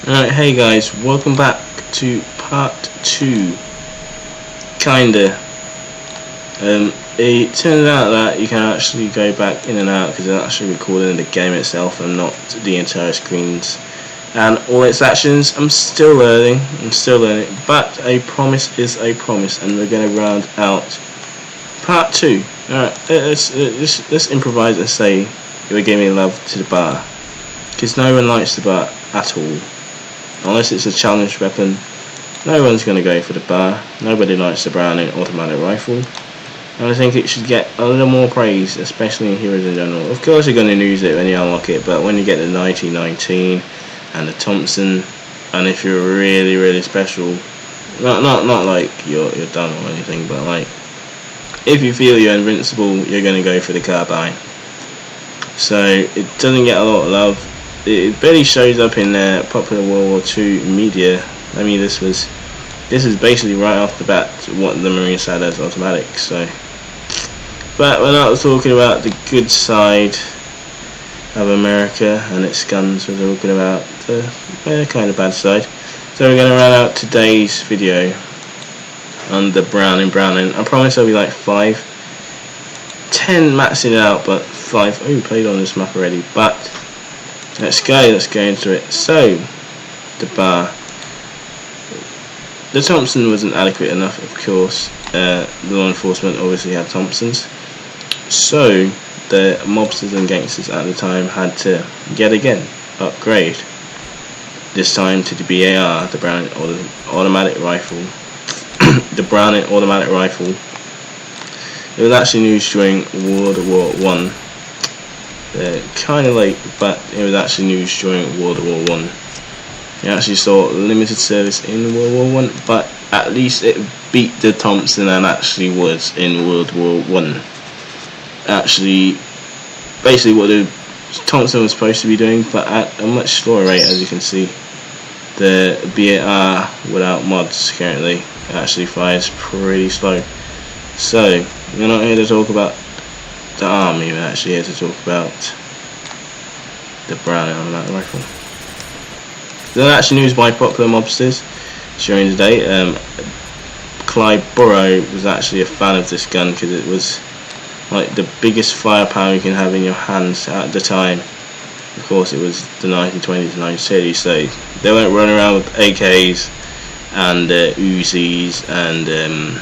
Alright, hey guys, welcome back to part 2. Kinda. It turns out that you can actually go back in and out because it's actually recording the game itself and not the entire screens and all its actions. I'm still learning, but a promise is a promise, and we're going to round out part 2. Alright, let's improvise and say we're giving love to the bar, because no one likes the bar at all. Unless it's a challenge weapon, no one's going to go for the bar. Nobody likes the Browning automatic rifle, and I think it should get a little more praise, especially in heroes in general. Of course you're going to use it when you unlock it, but when you get the 1919 and the Thompson, and if you're really special, not like you're done or anything, but like if you feel you're invincible, you're going to go for the carbine. So it doesn't get a lot of love. It barely shows up in popular World War II media. I mean, this is basically right off the bat what the Marines had as automatic. So, but we're not talking about the good side of America and its guns. We're talking about the kind of bad side. So we're going to run out today's video on the Browning. I promise there'll be like 10 maxing it out, but 5. Oh, played on this map already, but. Let's go into it. So, the bar. The Thompson wasn't adequate enough, of course. The law enforcement obviously had Thompsons. So, the mobsters and gangsters at the time had to, yet again, upgrade. This time to the B.A.R, the Browning automatic rifle. The Browning automatic rifle. It was actually used during World War I. Kind of late, but it was actually used during World War I. You actually saw limited service in World War I, but at least it beat the Thompson and actually was in World War I. Actually, basically what the Thompson was supposed to be doing, but at a much slower rate, as you can see. The B.A.R without mods currently actually fires pretty slow. So, we're not here to talk about the army, we're actually here to talk about the Browning automatic rifle. They're actually used by popular mobsters during the day. Clyde Burrow was actually a fan of this gun because it was like the biggest firepower you can have in your hands at the time. Of course, it was the 1920s and 1930s, so they weren't running around with AKs and Uzis and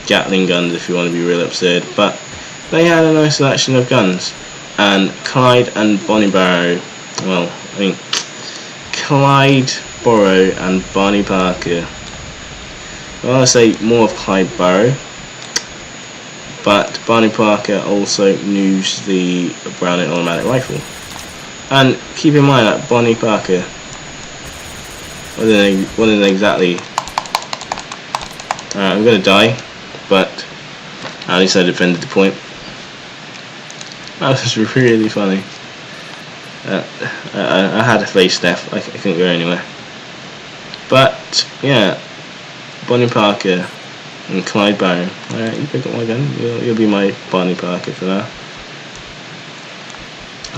Gatling guns, if you want to be real absurd, but they had a nice selection of guns. And Clyde and Bonnie Barrow, Clyde Burrow and Barney Parker. Well, I say more of Clyde Barrow, but Barney Parker also used the Browning automatic rifle. And keep in mind that Bonnie Parker wasn't exactly. I'm gonna die, but at least I defended the point. That was really funny. I had a face death. I couldn't go anywhere. But yeah, Bonnie Parker and Clyde Barrow. Alright, you pick up my gun. You'll be my Bonnie Parker for now.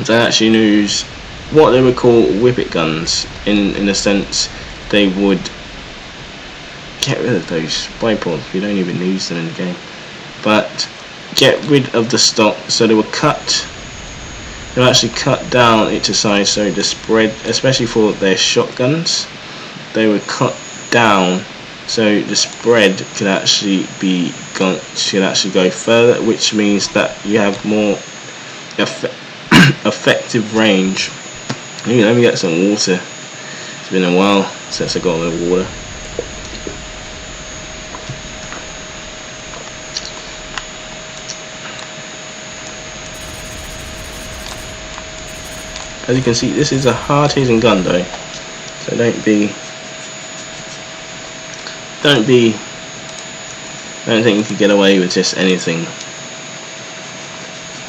They actually use what they would call whippet guns. In a sense, they would get rid of those bipods. You don't even use them in the game. But get rid of the stock, so they were actually cut down into size, so the spread, especially for their shotguns, they were cut down so the spread could actually go further, which means that you have more effective range. Let me get some water. It's been a while since I got a little water. As you can see, this is a hard-hitting gun though, so don't think you can get away with just anything.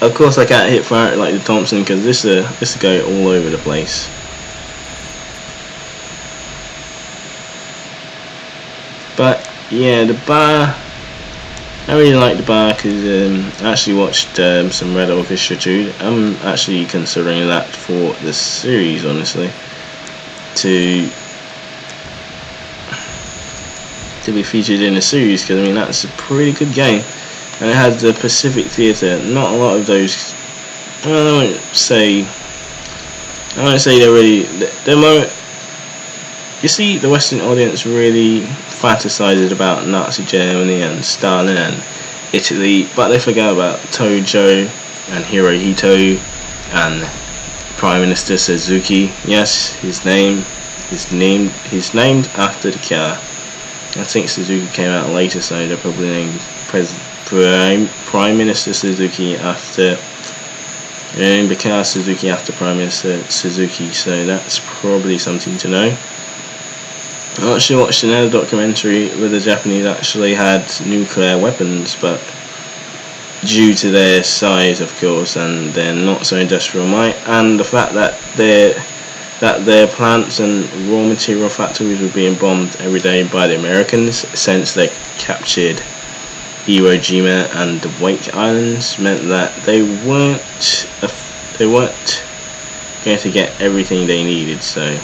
Of course, I can't hit fire like the Thompson because this will go all over the place. But yeah, the bar. I really like the bar because I actually watched some Red Officer 2. I'm actually considering that for the series, honestly. to be featured in the series, because I mean that's a pretty good game, and it has the Pacific Theater. Not a lot of those. I won't say they're really. They're more. You see, the Western audience really fantasizes about Nazi Germany and Stalin and Italy, but they forget about Tojo and Hirohito and Prime Minister Suzuki. Yes, he's named after the car. I think Suzuki came out later, so they're probably named Prime Minister Suzuki after. The car Suzuki after Prime Minister Suzuki, so that's probably something to know. I actually watched another documentary where the Japanese actually had nuclear weapons, but due to their size, of course, and their not so industrial might, and the fact that their plants and raw material factories were being bombed every day by the Americans since they captured Iwo and the Wake Islands, meant that they weren't going to get everything they needed. So,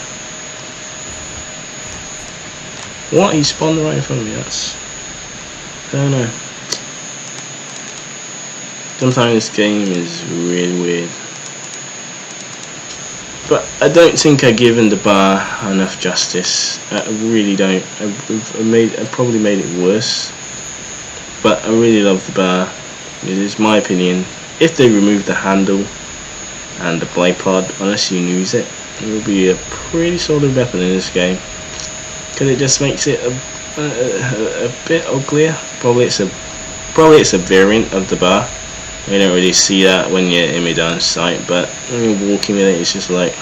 what, he spawned right in front of me? That's, I don't know. Sometimes this game is really weird. But I don't think I've given the bar enough justice. I really don't. I probably made it worse. But I really love the bar. It is my opinion. If they remove the handle and the blade pod, unless you use it, it will be a pretty solid weapon in this game. Because it just makes it a bit uglier. Probably it's a variant of the bar. You don't really see that when you're in mid-on sight, but when you're walking with it, it's just like,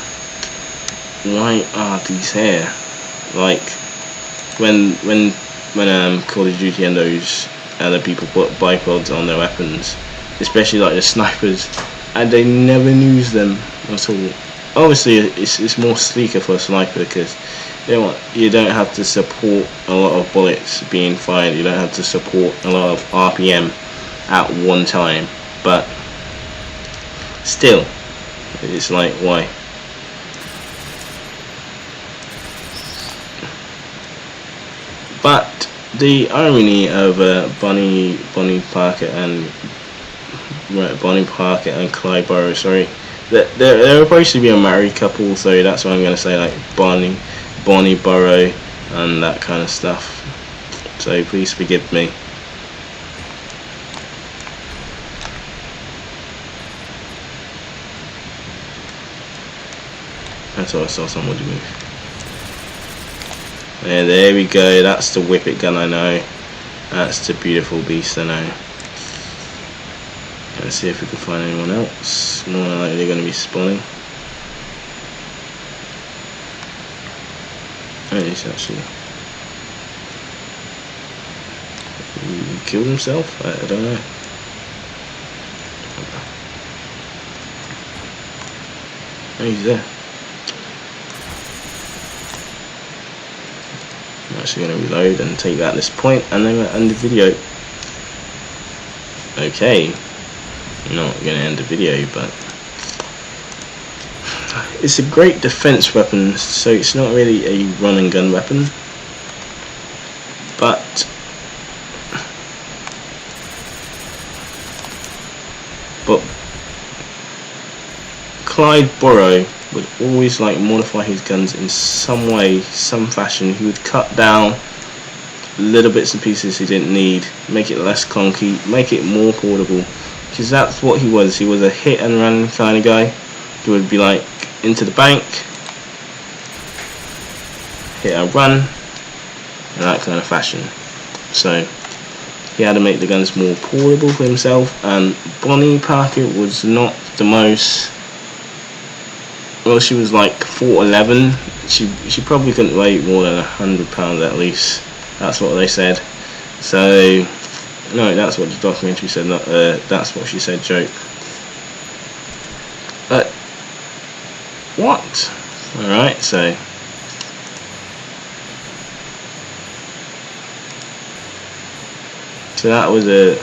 why are these here? Like when Call of Duty and those other people put bipods on their weapons, especially like the snipers, and they never use them at all. Obviously, it's more sleeker for a sniper because you don't have to support a lot of bullets being fired. You don't have to support a lot of RPM at one time. But still, it's like, why? But the irony of Bonnie Parker and Clyde Barrow, sorry, that they're supposed to be a married couple, so that's why I'm going to say like Bonnie Barrow and that kind of stuff. So please forgive me. I thought I saw somebody move. Yeah, there we go. That's the whippet gun I know. That's the beautiful beast I know. Let's see if we can find anyone else. More than likely they're going to be spawning. Oh, he's actually... He killed himself? I don't know. Oh, he's there. I'm actually going to reload and take that at this point, and then we'll end the video. Okay, I'm not going to end the video, but it's a great defense weapon, so it's not really a run and gun weapon, but Clyde Barrow would always like modify his guns in some way, some fashion. He would cut down little bits and pieces he didn't need, make it less clunky, make it more portable, because that's what he was. He was a hit and run kind of guy. He would be like into the bank, hit and run, in that kind of fashion. So he had to make the guns more portable for himself, and Bonnie Parker was not the most... Well, she was like 4'11". She probably couldn't weigh more than 100 pounds at least. That's what they said. So, no, that's what the documentary said. Not that's what she said. Joke. But what? All right. So that was a